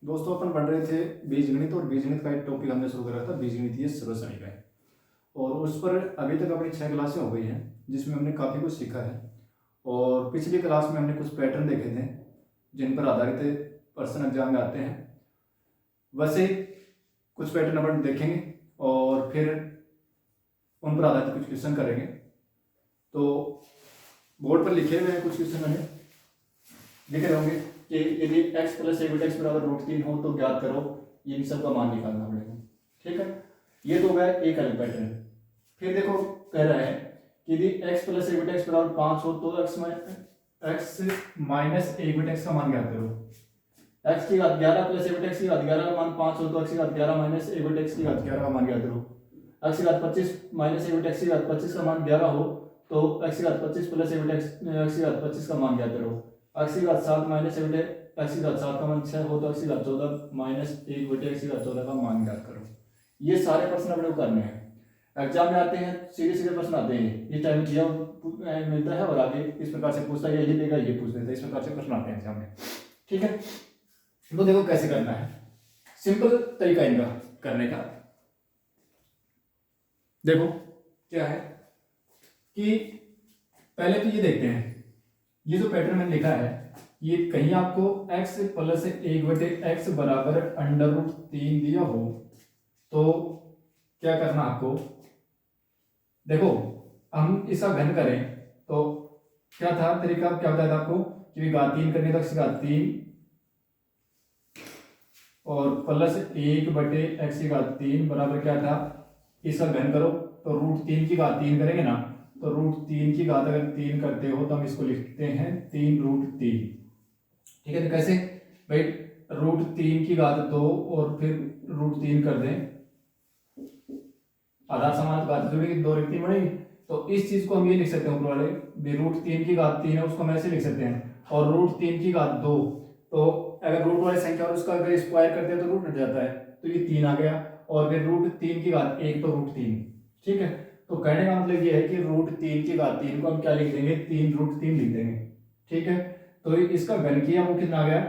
दोस्तों अपन पढ़ रहे थे बीजगणित और बीजगणित का एक टॉपिक हमने शुरू करा था बीजगणितीय सर्वसरणिकाएं। और उस पर अभी तक अपनी 6 क्लासें हो गई हैं जिसमें हमने काफ़ी कुछ सीखा है। और पिछली क्लास में हमने कुछ पैटर्न देखे थे जिन पर आधारित प्रश्न एग्जाम में आते हैं। वैसे कुछ पैटर्न अपन देखेंगे और फिर उन पर आधारित कुछ क्वेश्चन करेंगे। तो बोर्ड पर लिखे हुए हैं कुछ क्वेश्चन मैंने लिखे रहे होंगे कि यदि x प्लस एक बटा x बराबर √3 हो तो ज्ञात करो, ये इन सब का मान निकालना पड़ेगा। ठीक है, ये तो हो गया एक अलग पैटर्न। फिर देखो कह रहा है कि यदि x प्लस एक बटा x बराबर 5 हो तो x माइनस एक बटा x का मान ज्ञात करो। x की घात 11 प्लस एक बटा x की घात 11 का मान 5 हो तो x की घात 11 माइनस एक बटा x की घात 11 का मान ज्ञात करो। x की घात 25 माइनस एक बटा x की घात 25 का मान 11 हो तो x की घात 25 प्लस एक बटा x की घात 25 का मान ज्ञात करो। x की घात 7 माइनस एक बटे x की घात 7 का मान 6 हो तो x की घात 14 माइनस एक बटे x की घात 14 का मान ज्ञात करो। ये सारे प्रश्न अपने को करने हैं। एग्जाम में आते हैं, सीधे सीधे प्रश्न आते हैं, ये टाइम दिया मिलता है और आगे इस प्रकार से पूछता है, ये देगा ये पूछ देता है, इस प्रकार से प्रश्न आते हैं एग्जाम में। ठीक है, तो देखो कैसे करना है, सिंपल तरीका इनका करने का। देखो क्या है कि पहले तो ये देखते हैं, ये जो पैटर्न मैंने लिखा है ये कहीं आपको x प्लस एक बटे x बराबर √3 दिया हो तो क्या करना आपको, देखो हम इसका घन करें तो क्या था तरीका, क्या बताया था आपको कि घात 3 करने तक घात 3 और प्लस एक बटे x की घात 3 बराबर क्या था, इसका घन करो तो √3 की घात 3 करेंगे ना, तो √3 की घात अगर 3 करते हो तो हम इसको लिखते हैं 3√3। ठीक है, तो कैसे भाई, √3 की घात 2 और फिर √3 कर दें, आधार समान घात जुड़ेगी, 2 3 बनेगी, तो इस चीज को हम ये लिख सकते हैं ऊपर वाले √3 की घात 3 है उसको हम ऐसे लिख सकते हैं, और √3 की घात 2, तो अगर रूट वाली संख्या और उसका अगर स्क्वायर करते हैं तो रूट हट जाता है, तो ये 3 आ गया, और फिर √3 की घात 1 तो √3। ठीक है, तो कहने का मतलब ये है कि √3 की घात 3 को हम क्या लिख देंगे, 3√3 लिख देंगे। ठीक है, तो इसका घन किया वो कितना आ गया,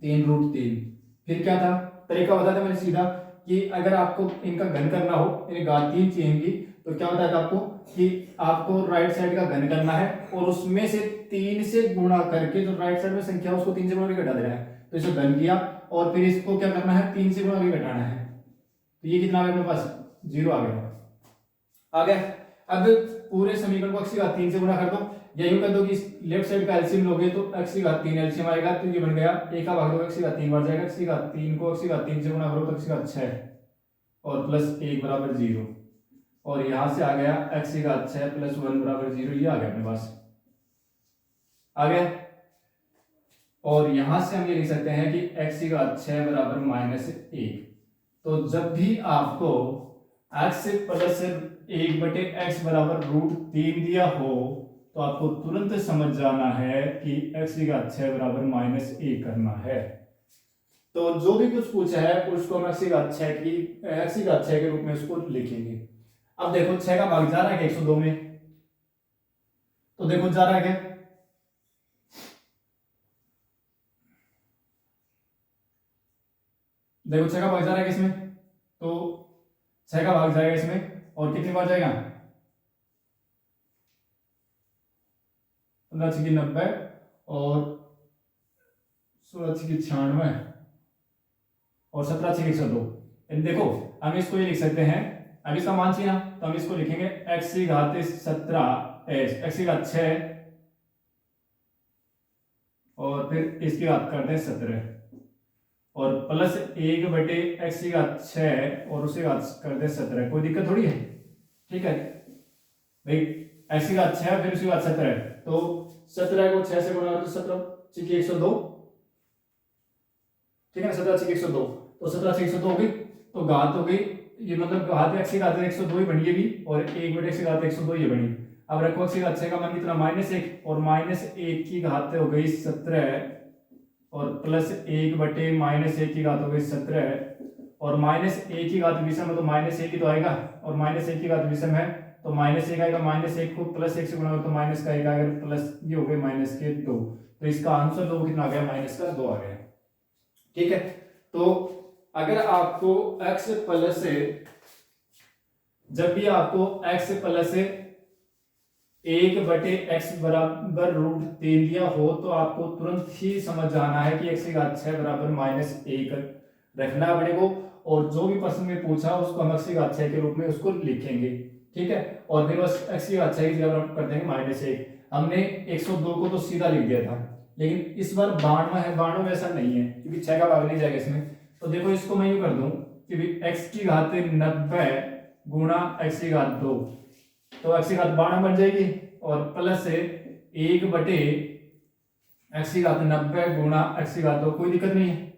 3√3। फिर क्या था तरीका बताया था मैंने सीधा कि अगर आपको इनका घन करना हो, घात 3 चाहिए, तो क्या बताया था आपको कि आपको राइट साइड का घन करना है और उसमें से 3 से गुणा करके जो राइट साइड में संख्या है उसको 3 से गुणा करके घटा देना है, तो इसे घन किया और फिर इसको क्या करना है, 3 से गुणा करके घटाना है, तो ये कितना आ गया मेरे पास, 0 आ गया। अब पूरे समीकरण को x की घात 3 से गुणा कर दो, या यूं कर दो कि लेफ्ट साइड का एलसीएम लोगे तो x की घात 3 एलसीएम आएगा, तो ये बन गया a का भाग दो x की घात 3 बढ़ जाएगा, x की घात 3 को x की घात 3 से गुणा करो तो x की घात 6 और प्लस 1 बराबर 0, और यहां से आ गया x की घात 6 प्लस 1 बराबर 0, ये आ गया अपने पास, आ गया। और यहां से हम ये लिख सकते हैं कि x की घात 6 बराबर -1। तो जब भी आपको x प्लस 1 बटे x बराबर √3 दिया हो तो आपको तुरंत समझ जाना है कि x की घात 6 बराबर -1 करना है। तो जो भी कुछ पूछा है उसको हम x की घात 6 के रूप में उसको लिखेंगे। अब देखो 6 का भाग जा रहा है क्या 102 में, तो देखो जा रहा है क्या, देखो 6 का भाग जा रहा है किसमें, तो 6 का भाग जाएगा इसमें, और कितनी बार जाएगा, 15 × 90 और 16 × 96 और 17 × 102। देखो हम इसको ये लिख सकते हैं, अब इसका मान चाहिए ना तो हम इसको लिखेंगे x की घात 17 x की घात 6 और फिर इसकी घात करते हैं 17 और प्लस 1 बटे x की घात 6 और उसकी घात करते हैं 17, कोई दिक्कत थोड़ी है। ठीक है भाई, x की घात 6 फिर उसकी घात 17, तो 17 को 6 से गुणा करो तो 17 × 102, ठीक है ना, 17 × 102, तो 17 × 102 हो गई, तो घात हो गई, ये मतलब घात x की घात 102 ही बनी, ये भी, और 1 बटे x की घात 102 ये बनी। अब रखो x की घात 6 का मान कितना, -1, और -1 की घात हो गई 17 और प्लस 1 बटे -1 की घात हो गई 17, और -1 की घात विषम है तो -1 ही तो आएगा, और -1 की घात विषम है तो -1 आएगा, -1 को +1 से गुणा करो तो माइनस का आएगा, प्लस ये हो गए -2, तो इसका आंसर दो कितना आ गया, -2 आ गया। ठीक है। तो अगर आपको x प्लस से, जब भी आपको x प्लस से 1/x बराबर √3 दिया हो तो आपको तुरंत ही समझ जाना है कि x की घात 6 बराबर -1 रखना पड़ेगा, और जो भी प्रश्न में पूछा उसको हम x की घात 6 के रूप में उसको लिखेंगे। ठीक है, और फिर बस x की घात 6 की जगह हम कर देंगे -1। हमने 102 को तो सीधा लिख दिया था, लेकिन इस बार 92 है, 92 में ऐसा नहीं है क्योंकि 6 का भाग नहीं जाएगा इसमें। तो देखो इसको मैं यूं कर दूं कि x की घात 90 गुणा x की घात 2, तो x की घात 92 बन जाएगी, और प्लस से 1/, x की घात 90 गुणा x की घात 2, कोई दिक्कत नहीं है।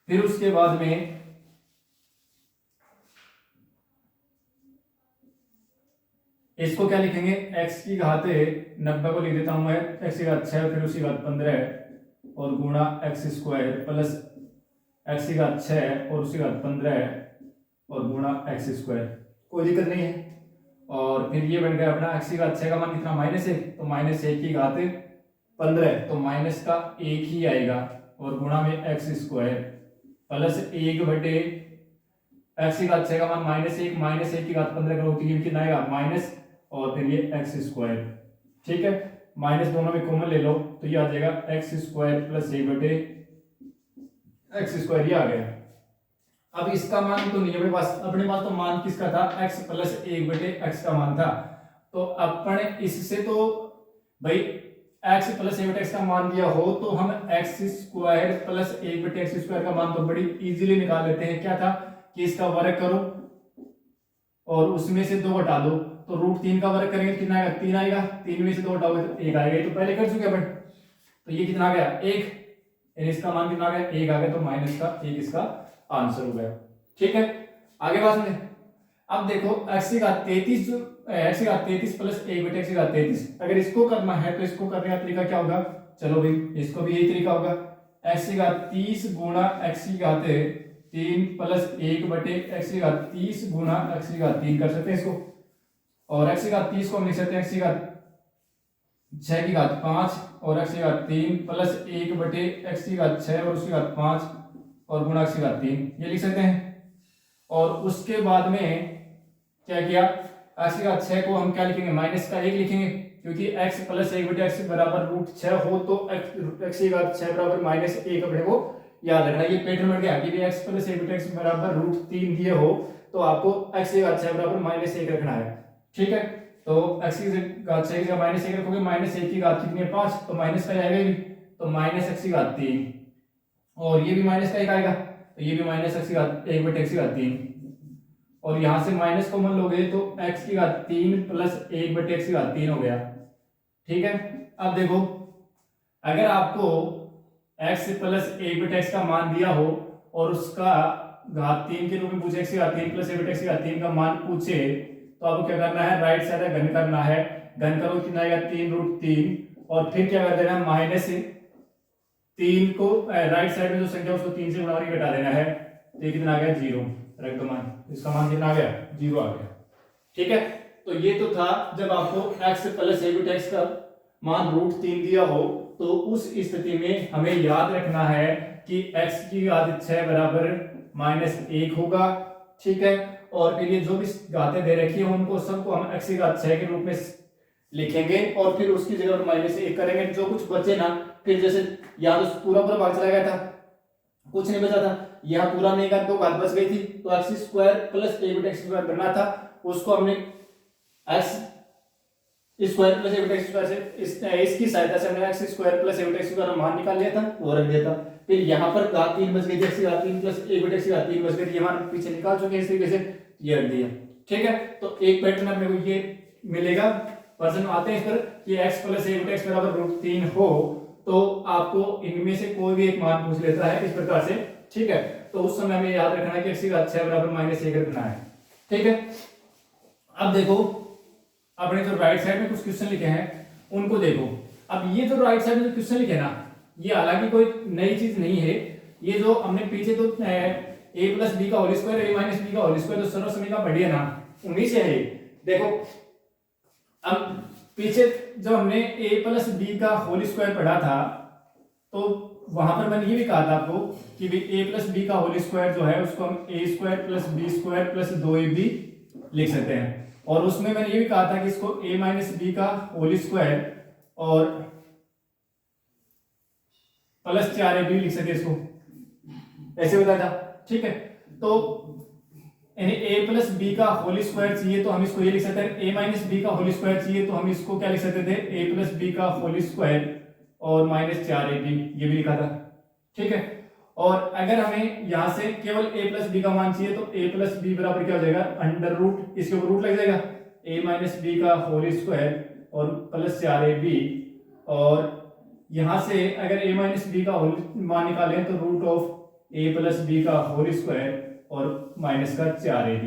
फिर उसके बाद में इसको क्या लिखेंगे, x की घात 90 को लिख देता हूं मैं x की घात 6 फिर उसकी घात 15 और गुणा x² प्लस x की घात 6 और उसकी घात 15 और गुणा x², कोई दिक्कत नहीं है। और फिर ये बन गया अपना x की घात 6 का मान कितना, -1, तो -1 की घात 15, तो माइनस का 1 ही आएगा, और गुणा में x² प्लस 1/, x की घात 6 का मान -1, -1 की घात 15 करो तो ये कितना आएगा माइनस, और फिर ये x²। ठीक है, माइनस दोनों में कॉमन ले लो तो ये आ जाएगा x² प्लस 1/x², ये आ गया। अब इसका मान तो नहीं है अपने पास तो मान किसका था, x प्लस 1/x का मान था। तो अपन इससे तो भाई x प्लस 1/x का मान दिया हो तो हम x² प्लस 1/x² का मान तो बड़ी इजीली निकाल लेते हैं। क्या था कि इसका वर्ग करो और उसमें से 2 घटा दो, तो √3 का वर्ग करेंगे कितना आएगा, 3 आएगा, 3 में से 2 घटाओगे तो 1 आएगा, ये तो पहले कर चुके अपन। तो ये कितना आ गया 1, इसका मान कितना आ गया 1 आ गया, तो माइनस का 1 इसका आंसर हो गया। ठीक है, आगे बात सुने। अब देखो x की घात 33 प्लस 1/x की घात 33, अगर इसको करना है तो इसको करने का तरीका क्या होगा, चलो भाई इसको भी यही तरीका होगा, x की घात 30 गुणा x की घात 3 प्लस 1/x की घात 30 गुणा x की घात 3 कर सकते हैं इसको, और x की घात 30 को हम लिख सकते हैं x की घात 6 की घात 5 और x की घात 3 प्लस 1/x की घात 6 और उसकी घात 5 और गुणा x की घात 3, ये लिख सकते हैं। और उसके बाद में क्या किया, x की घात 6 को हम क्या लिखेंगे, माइनस का 1 लिखेंगे, क्योंकि x प्लस 1/x बराबर √6 हो तो x की घात 6 बराबर -1 अपने को याद रखना। ये पैटर्न बन गया कि x प्लस 1/x बराबर √3 दिए हो तो आपको x की घात 6 बराबर -1 रखना है। ठीक है, तो x की घात 6 की जगह -1 रखोगे, -1 की घात कितनी है 5, तो माइनस का आएगा भी, तो -x की घात 3, और ये भी माइनस का 1 आएगा, तो ये भी -x की घात 1/x की घात 3, और यहां से माइनस कॉमन लोगे तो x की घात 3 प्लस 1/x की घात 3 हो गया। ठीक है, अब देखो अगर आपको x प्लस 1/x का मान दिया हो और उसका घात 3 के रूप में पूछे, x की घात 3 प्लस 1/x की घात 3 का मान पूछे, तो आपको क्या करना है, राइट साइड घन करना है, घन करो कितना आएगा 3√3, और फिर क्या कर देना -3 को राइट साइड में जो संख्या उसको 3 से गुणा करके घटा देना है, तो ये कितना आ गया 0, रख दो मान, इसका मान कितना आ गया 0 आ गया। ठीक है, तो ये तो था जब आपको x प्लस 1/x का मान √3 दिया हो, तो उस स्थिति में हमें याद रखना है कि x की घात 6 बराबर -1 होगा। ठीक है, और फिर ये जो भी घातें दे रखी है उनको सबको हम x की घात 6 के रूप में लिखेंगे, और फिर उसकी जगह -1 करेंगे, जो कुछ बचे ना, फिर जैसे यहाँ तो पूरा भाग चला गया था, कुछ नहीं बचा था, यहाँ पूरा नहीं कर, 2 घात बच गई थी, तो x² प्लस 1/x² करना था, उसको हमने x² प्लस 1/x² से इसकी सहायता से हमने x² प्लस 1/x² का मान निकाल लिया था, वो रख दिया था। फिर यहाँ पर घात 3 बच गई, x की घात 3 प्लस 1/x की घात 3 बच गई, ये मान पीछे निकाल चुके हैं इस तरीके से, ये रख दिया। ठीक है, तो एक पैटर्न अपने को ये मिलेगा। प्रश्न आते हैं इस पर कि x प्लस 1/x बराबर √3 हो तो आपको इनमें से कोई भी एक मान पूछ लेता है इस प्रकार से। ठीक है, तो उस समय हमें याद रखना है कि x की घात 6 बराबर -1 रखना है। ठीक है, अब देखो अपने जो राइट साइड में कुछ क्वेश्चन लिखे हैं उनको देखो। अब ये जो राइट साइड में जो क्वेश्चन लिखे ना, ये हालांकि कोई नई चीज नहीं है, ये जो हमने पीछे तो a प्लस बी का whole square a minus B का होल स्क्वायर जो सर्व समीकरण पढ़ी है ना, उन्हीं से है। देखो अब पीछे जो हमने a प्लस बी का होल स्क्वायर पढ़ा था, तो वहां पर मैंने ये भी कहा था आपको कि भाई ए प्लस बी का होल स्क्वायर जो है उसको हम A square plus B square plus 2ab लिख सकते हैं। और उसमें मैंने ये भी कहा था कि इसको a माइनस बी का होल स्क्वायर और प्लस 4ab लिख सकते हैं, इसको ऐसे बताया था। ठीक है, तो यानी a प्लस बी का होल स्क्वायर चाहिए तो हम इसको ये लिख सकते हैं, a माइनस बी का होल स्क्वायर चाहिए तो हम इसको क्या लिख सकते थे, a प्लस बी का होल स्क्वायर और माइनस 4ab, ये भी लिखा था। ठीक है, और अगर हमें यहां से केवल a प्लस बी का मान चाहिए तो a प्लस बी बराबर क्या हो जाएगा, अंडर रूट, इसके ऊपर रूट लग जाएगा, a माइनस बी का होल स्क्वायर और प्लस 4ab, और यहां से अगर a माइनस बी का होल मान निकालें तो root of a plus B का होल स्क्वायर और माइनस का 4ab।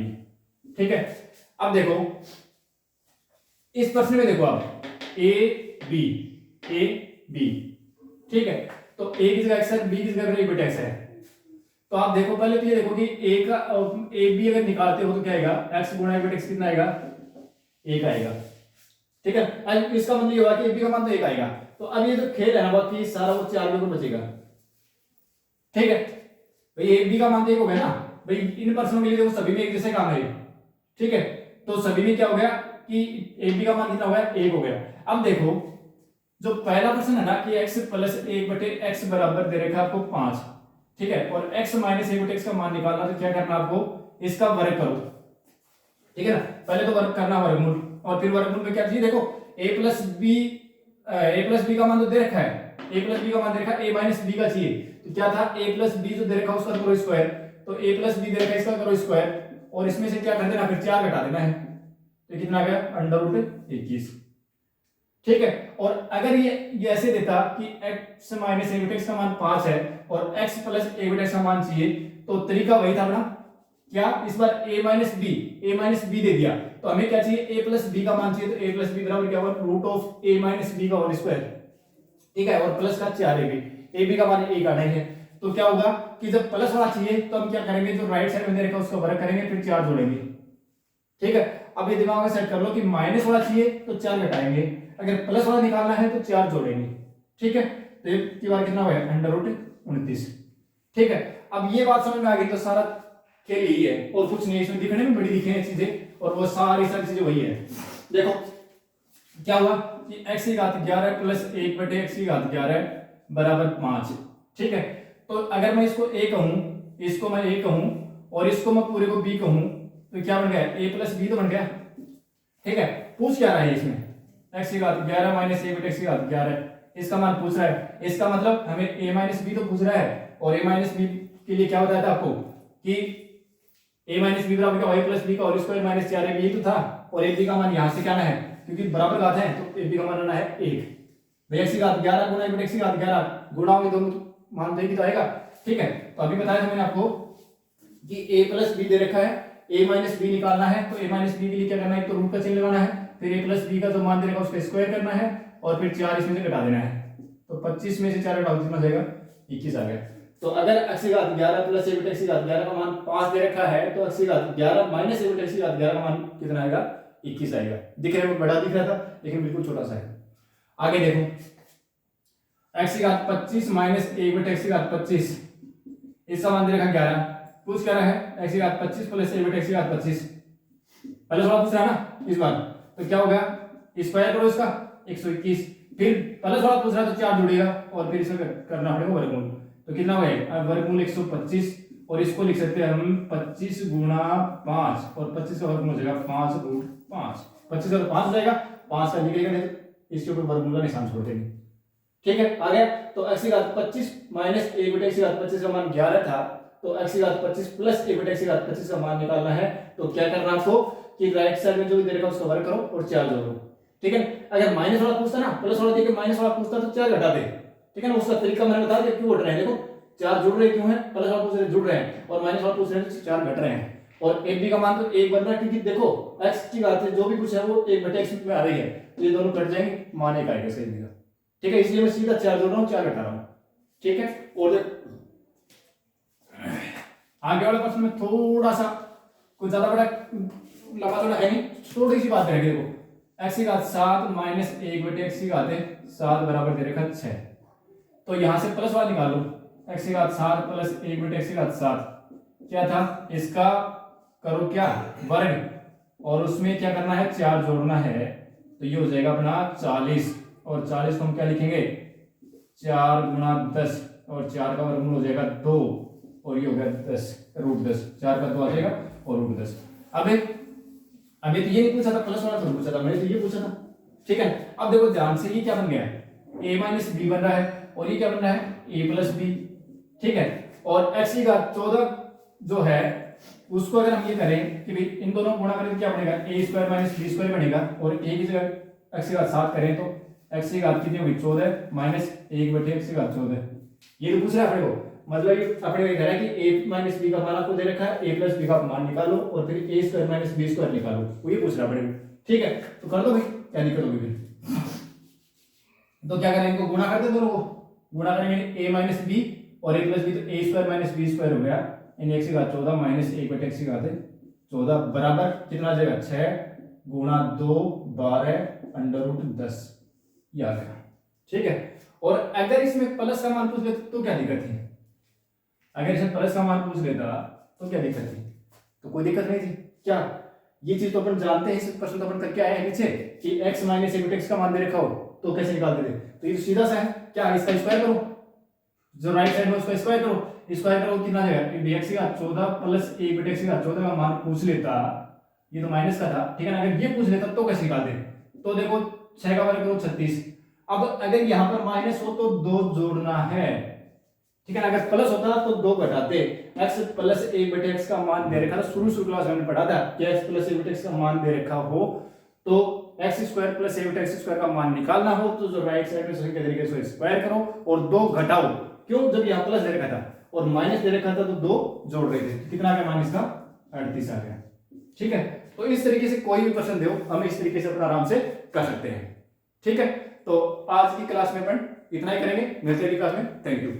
ठीक है, अब देखो इस प्रश्न में देखो आप a b, ठीक है, तो a की जगह x है, b की जगह एक बटा x है। तो आप देखो पहले तो ये देखो कि a का a b अगर निकालते हो तो क्या आएगा, x गुणा एक बटा x कितना आएगा, 1 आएगा। ठीक है, अब इसका मतलब ये हुआ कि a b का मान तो 1 आएगा। तो अब ये जो खेल है ना बाकी सारा वो 4 में बचेगा। ठीक है भाई, a b का मान तो 1 हो गया ना भाई, इन प्रश्नों के लिए देखो सभी में एक जैसे काम है। ठीक है, तो सभी में क्या हो गया कि a b का मान कितना हो गया, 1 हो गया। अब देखो जो पहला प्रश्न है ना कि x प्लस 1 बटे x बराबर दे रखा है आपको 5। ठीक है, और x माइनस 1 बटे x का मान निकालना, तो क्या करना आपको, इसका वर्ग करो। ठीक है ना, पहले तो वर्ग करना वर्गमूल, और फिर वर्गमूल में क्या चाहिए, देखो a प्लस बी का मान तो दे रखा है, a प्लस बी का मान दे रखा है, a माइनस बी का चाहिए, तो क्या था a प्लस बी जो दे रखा है उसका करो स्क्वायर, तो a प्लस बी दे रखा है इसका करो स्क्वायर, और इसमें से क्या कर देना, फिर 4 घटा देना है, तो कितना आ गया, अंडर रूट 21। ठीक है, और अगर ये ऐसे देता कि x माइनस 1 बटे x का मान 5 है और x प्लस 1 बटे x का मान चाहिए, तो तरीका वही था अपना, क्या इस बार a माइनस बी दे दिया, तो हमें क्या चाहिए, a प्लस बी का मान चाहिए, तो a प्लस बी बराबर क्या होगा, root of a minus B का होल स्क्वायर। ठीक है, और प्लस का 4ab, ab का मान 1 आना है। तो क्या होगा कि जब प्लस वाला चाहिए तो हम क्या करेंगे, जो राइट साइड में दे रखा है उसका वर्ग करेंगे, फिर 4 जोड़ेंगे। ठीक है, अब ये दिमाग में सेट कर लो कि माइनस वाला चाहिए तो 4 घटाएंगे, अगर प्लस वाला निकालना है तो 4 जोड़ेंगे। ठीक है, तो एक की बार कितना हुआ, अंडर रूट 29। ठीक है, अब ये बात समझ में आ गई, तो सारा खेल यही है और कुछ नहीं, इसमें दिखने में बड़ी दिखे हैं चीजें, और वो सारी चीजें वही है। देखो क्या हुआ कि x की घात 11 प्लस 1 बटे x की घात 11 बराबर 5। ठीक है, तो अगर मैं इसको a कहूं, इसको मैं a कहूं और इसको मैं पूरे को b कहूं, तो क्या बन गया, a प्लस बी तो बन गया। ठीक है, पूछ क्या रहा है इसमें, x की घात 11 माइनस 1 बटे x की घात 11, इसका मान पूछ रहा है। इसका मतलब हमें a माइनस बी तो पूछ रहा है, और a माइनस बी के लिए क्या बताया था आपको कि a माइनस बी बराबर क्या, y प्लस बी का होल स्क्वायर माइनस 4ab, यही तो था, और ab का मान यहां से क्या आना है, क्योंकि बराबर घात है तो ab का मान आना है 1। भाई x की घात 11 गुना 1 बटे x की घात 11 गुणा में दोनों मान देगी तो आएगा। ठीक है, तो अभी बताया था मैंने आपको कि a प्लस बी दे रखा है, a माइनस बी निकालना है, तो a माइनस बी के लिए क्या करना है, तो रूट का चिन्ह लगाना है, फिर a प्लस बी का जो मान दे रखा है उसका स्क्वायर करना है, और फिर 4 इसमें से घटा देना है, तो 25 में से 4 घटाओ कितना जाएगा, 21 आ गया। तो अगर x की घात 11 प्लस 1 बटे x की घात 11 का मान 5 दे रखा है, तो x की घात 11 माइनस 1 बटे x की घात 11 का मान कितना आएगा, 21 आएगा। दिखने में बड़ा दिख रहा था लेकिन बिल्कुल छोटा सा है। आगे देखो, x की घात 25 माइनस 1 बटे x की घात 25, इसका मान दे रखा 11, पूछ क्या रहा है, x की घात 25 प्लस 1 बटे x की घात 25, पहले सवाल पूछ रहा है ना इस बार, तो क्या होगा, स्क्वायर करो इसका 121, फिर पहले सवाल पूछ रहा है तो 4 जुड़ेगा, और फिर इसका करना पड़ेगा वर्गमूल, तो कितना होगा, वर्गमूल 125, और इसको लिख सकते हैं हम 25 गुणा 5, और 25 का वर्गमूल हो जाएगा 5 रूट 5, 25 का 5 हो जाएगा, 5 का निकलेगा नहीं तो इसके ऊपर वर्गमूल का निशान छोड़ देंगे। ठीक है, आ गया। तो x की घात 25 माइनस 1 बटे x की घात 25 का मान 11 था, तो x की घात 25 प्लस 1 बटे x की घात 25 का मान निकालना है, तो क्या करना आपको कि राइट साइड में जो भी दे रखा है उसका वर्ग करो और 4 जोड़ो। ठीक है, अगर माइनस वाला पूछता ना, प्लस वाला देके माइनस वाला पूछता तो 4 घटा दे। ठीक है ना, उसका तरीका मैंने बता दिया, क्यों घट रहे हैं, देखो 4 जुड़ रहे क्यों है, प्लस वाला पूछ रहे जुड़ रहे हैं, और माइनस वाला पूछ रहे हैं तो 4 घट रहे हैं, और ab का मान तो 1 बन रहा है, क्योंकि देखो x की घात जो भी कुछ है वो 1 बटे x में आ रही है, तो ये दोनों कट जाएंगे, मान 1 आएगा सही जगह। ठीक है, इसलिए मैं सीधा 4 जोड़ रहा हूँ, 4 घटा रहा हूँ। ठीक है, और आगे वाले प्रश्न में थोड़ा सा कुछ ज्यादा बड़ा लंबा थोड़ा है नहीं, थोड़ी सी बात करेंगे। देखो x की घात 7 माइनस 1 बटे x की घात 7 बराबर दे रखा 6। तो यहां से प्लस वाला निकालो, x की घात 7 प्लस 1 बटे x की घात 7 क्या था, इसका करो क्या वर्ग, और उसमें क्या करना है 4 जोड़ना है, तो ये हो जाएगा अपना 40, और 40 को हम क्या लिखेंगे 4 गुणा 10, और 4 का वर्गमूल हो जाएगा 2, और ये हो गया 10 रूट 10, 4 का 2 आ जाएगा और रूट 10। अभी तो ये नहीं पूछा था, प्लस वाला तो पूछा था, मैंने तो ये पूछा था, ठीक है। अब देखो ध्यान से, ये क्या बन गया है a माइनस बी बन रहा है, और ये क्या बन रहा है a प्लस बी, ठीक है। और x की घात 14 जो है उसको अगर हम ये करें कि भाई इन दोनों को गुणा करें तो क्या बनेगा a square minus B square बनेगा, और a की जगह x की घात 7 करें तो x की घात कितनी होगी 14 माइनस 1 बटे x की घात 14, ये तो पूछ रहा है अपने को, मतलब ये अपने को कह रहा है कि a माइनस बी का मान आपको दे रखा है, a प्लस बी का मान निकालो और फिर a square minus B square निकालो, वो ये पूछ रहा है अपने को, ठीक है। तो कर दो भाई, क्या दिक्कत होगी फिर, तो क्या करें इनको गुणा कर दे, दोनों को गुणा करेंगे a माइनस बी और a प्लस बी, तो a square minus B square हो गया, इन x की घात 14 माइनस 1 बटे x की घात 14 बराबर कितना आ जाएगा 6 गुणा 2 12 अंडर रूट 10, ये आ गया, ठीक है। और अगर इसमें प्लस का मान पूछ लेता तो क्या दिक्कत थी, अगर इसमें प्लस का मान पूछ लेता तो क्या दिक्कत थी, तो कोई दिक्कत नहीं थी क्या, ये चीज तो अपन जानते हैं, इस प्रश्न तो अपन करके आए हैं नीचे कि x माइनस 1 बटे x का मान दे रखा हो तो कैसे निकालते थे, तो ये सीधा सा है, क्या इसका स्क्वायर करो, जो राइट साइड में उसका स्क्वायर करो, स्क्वायर करो कितना जाएगा x की घात 14 प्लस 1 बटे x की घात 14 का मान पूछ लेता, ये तो माइनस का था, ठीक है ना, अगर ये पूछ लेता तो कैसे निकालते, तो देखो 6 का वर्ग करो 36, अब अगर यहाँ पर माइनस हो तो 2 जोड़ना है, ठीक है ना, अगर प्लस होता तो 2 घटाते, x प्लस 1 बटे x का मान दे रखा था, शुरू क्लास में पढ़ा था कि x प्लस 1 बटे x का मान दे रखा हो तो x स्क्वायर प्लस 1 बटे x स्क्वायर का मान निकालना हो तो जो राइट साइड में उसी के तरीके से स्क्वायर करो और 2 घटाओ, क्यों, जब यहाँ प्लस दे रखा था और माइनस दे रखा था तो 2 जोड़ रहे थे, कितना आ गया मान इसका 38 आ गया, ठीक है। तो इस तरीके से कोई भी प्रश्न दो हम इस तरीके से अपना आराम से कर सकते हैं, ठीक है। तो आज की क्लास में अपन इतना ही करेंगे, मिलते हैं अगली क्लास में, थैंक यू।